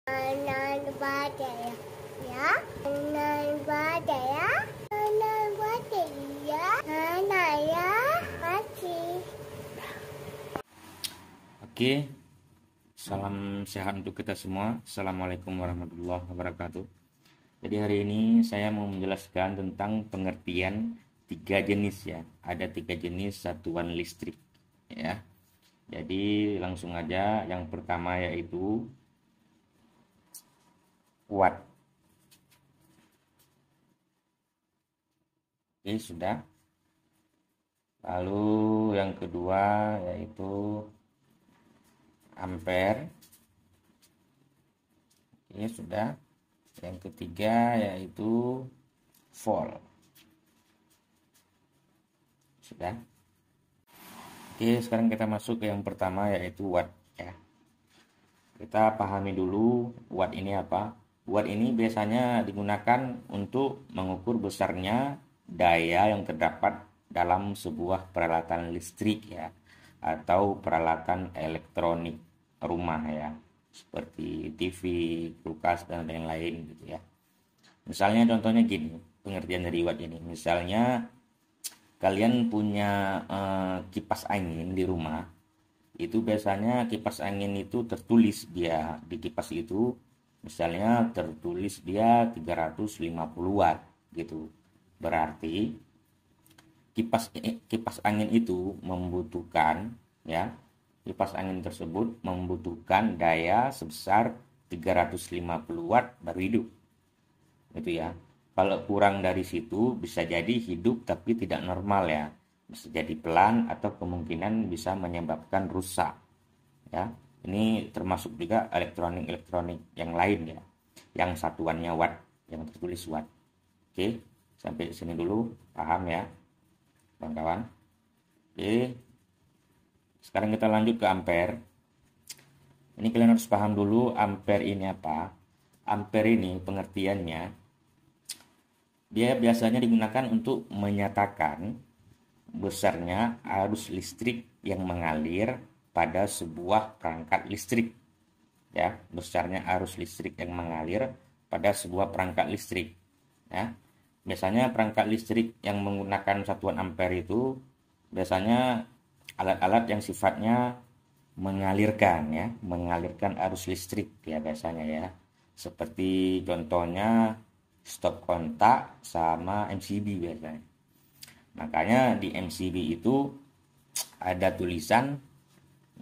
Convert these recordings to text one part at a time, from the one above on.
Anak baca ya, ya. Anak baca ya, anak baca ya, anak ya, kasih. Oke, salam sehat untuk kita semua. Assalamualaikum warahmatullahi wabarakatuh. Jadi hari ini saya mau menjelaskan tentang pengertian tiga jenis ya. Ada tiga jenis satuan listrik ya. Jadi langsung aja, yang pertama yaitu watt. Oke, sudah. Lalu yang kedua yaitu ampere. Oke, sudah. Yang ketiga yaitu volt. Sudah. Oke, sekarang kita masuk ke yang pertama yaitu watt ya. Kita pahami dulu watt ini apa. Watt ini biasanya digunakan untuk mengukur besarnya daya yang terdapat dalam sebuah peralatan listrik ya, atau peralatan elektronik rumah ya, seperti TV, kulkas dan lain-lain gitu ya. Misalnya contohnya gini, pengertian dari watt ini. Misalnya kalian punya kipas angin di rumah, itu biasanya kipas angin itu tertulis dia di kipas itu, misalnya tertulis dia 350 watt gitu. Berarti kipas angin itu membutuhkan ya, kipas angin tersebut membutuhkan daya sebesar 350 watt baru hidup. Gitu ya. Kalau kurang dari situ bisa jadi hidup tapi tidak normal ya. Bisa jadi pelan atau kemungkinan bisa menyebabkan rusak. Ya. Ini termasuk juga elektronik yang lain ya. Yang satuannya watt, yang tertulis watt. Oke, sampai sini dulu paham ya, kawan-kawan. Oke. Sekarang kita lanjut ke ampere. Ini kalian harus paham dulu ampere ini apa. Ampere ini pengertiannya, dia biasanya digunakan untuk menyatakan besarnya arus listrik yang mengalir pada sebuah perangkat listrik. Ya, besarnya arus listrik yang mengalir pada sebuah perangkat listrik. Ya, biasanya perangkat listrik yang menggunakan satuan ampere itu biasanya alat-alat yang sifatnya mengalirkan arus listrik ya biasanya ya. Seperti contohnya stop kontak sama MCB biasanya. Makanya di MCB itu ada tulisan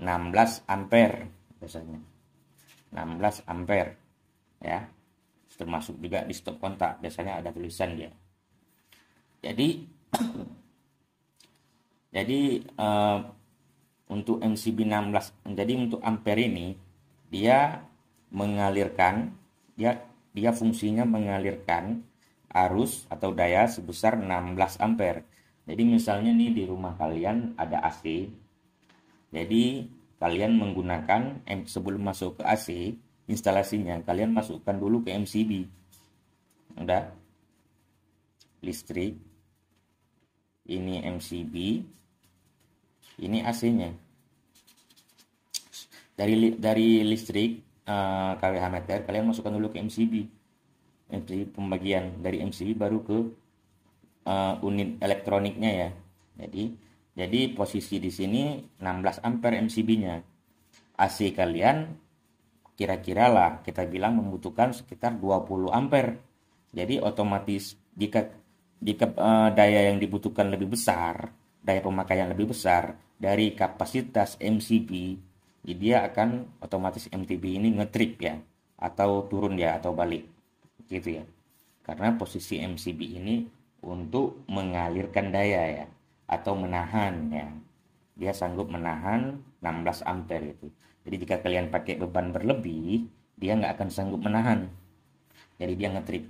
16 ampere biasanya. 16 ampere ya. Termasuk juga di stop kontak biasanya ada tulisan dia. Jadi untuk MCB 16, jadi untuk ampere ini dia mengalirkan, dia fungsinya mengalirkan arus atau daya sebesar 16 ampere. Jadi misalnya nih di rumah kalian ada AC. Jadi kalian menggunakan, sebelum masuk ke AC, instalasinya kalian masukkan dulu ke MCB. Udah. Listrik. Ini MCB. Ini AC-nya. Dari listrik kWh meter kalian masukkan dulu ke MCB pembagian, dari MCB baru ke unit elektroniknya ya. Jadi posisi di sini 16 ampere MCB-nya. AC kalian kira-kira lah kita bilang membutuhkan sekitar 20 ampere. Jadi otomatis jika daya yang dibutuhkan lebih besar, daya pemakaian lebih besar dari kapasitas MCB, dia akan otomatis MTB ini ngetrip ya, atau turun ya, atau balik gitu ya. Karena posisi MCB ini untuk mengalirkan daya ya, atau menahan ya. Dia sanggup menahan 16 ampere itu. Jadi jika kalian pakai beban berlebih, dia nggak akan sanggup menahan. Jadi dia ngetrip.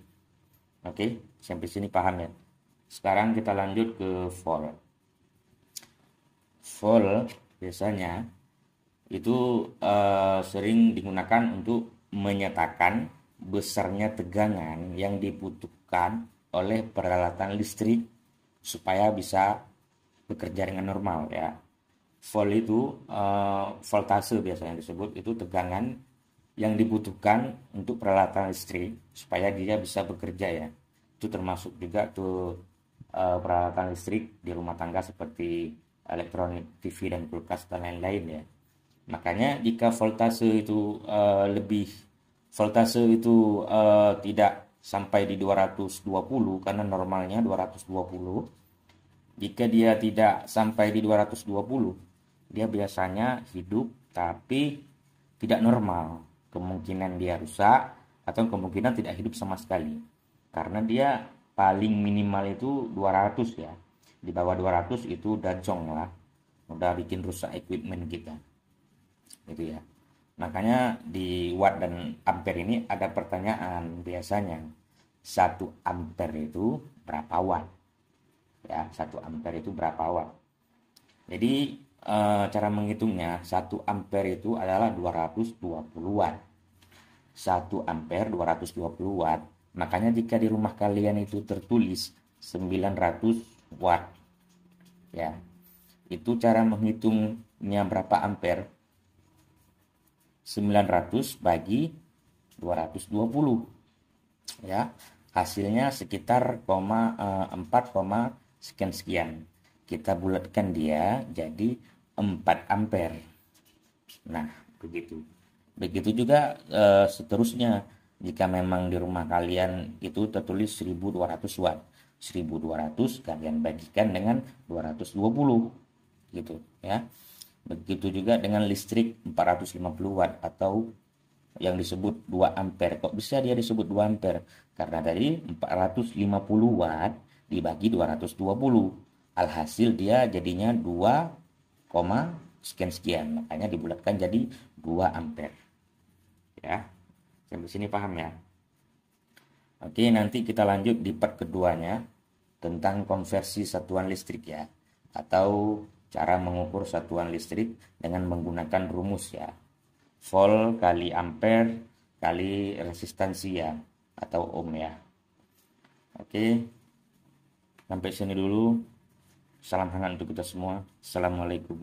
Oke, sampai sini paham ya. Sekarang kita lanjut ke volt. Volt biasanya itu sering digunakan untuk menyatakan besarnya tegangan yang dibutuhkan oleh peralatan listrik supaya bisa bekerja dengan normal ya. Volt itu voltase biasanya disebut, itu tegangan yang dibutuhkan untuk peralatan listrik supaya dia bisa bekerja ya. Itu termasuk juga tuh peralatan listrik di rumah tangga seperti elektronik, TV dan kulkas dan lain-lain ya. Makanya jika voltase itu tidak sampai di 220 karena normalnya 220. Jika dia tidak sampai di 220, dia biasanya hidup tapi tidak normal. Kemungkinan dia rusak atau kemungkinan tidak hidup sama sekali. Karena dia paling minimal itu 200 ya. Di bawah 200 itu udah jong lah. Udah bikin rusak equipment kita. Gitu ya. Makanya di watt dan ampere ini ada pertanyaan biasanya. 1 ampere itu berapa watt? Ya, 1 ampere itu berapa watt? Jadi cara menghitungnya 1 ampere itu adalah 220 watt. 1 ampere 220 watt. Makanya jika di rumah kalian itu tertulis 900 watt. Ya. Itu cara menghitungnya berapa ampere? 900 bagi 220. Ya. Hasilnya sekitar 4, sekian. Kita bulatkan dia jadi 4 ampere. Nah, begitu. Begitu juga seterusnya. Jika memang di rumah kalian itu tertulis 1200 watt. 1200 kalian bagikan dengan 220 gitu ya. Begitu juga dengan listrik 450 watt atau yang disebut 2 ampere. Kok bisa dia disebut 2 ampere? Karena tadi 450 watt dibagi 220. Alhasil dia jadinya 2, sekian. Makanya dibulatkan jadi 2 ampere. Ya. Sampai sini paham ya? Oke, nanti kita lanjut di part keduanya tentang konversi satuan listrik ya. Atau cara mengukur satuan listrik dengan menggunakan rumus ya. Volt kali ampere kali resistansi ya, atau ohm ya. Oke, sampai sini dulu. Salam hangat untuk kita semua. Assalamualaikum.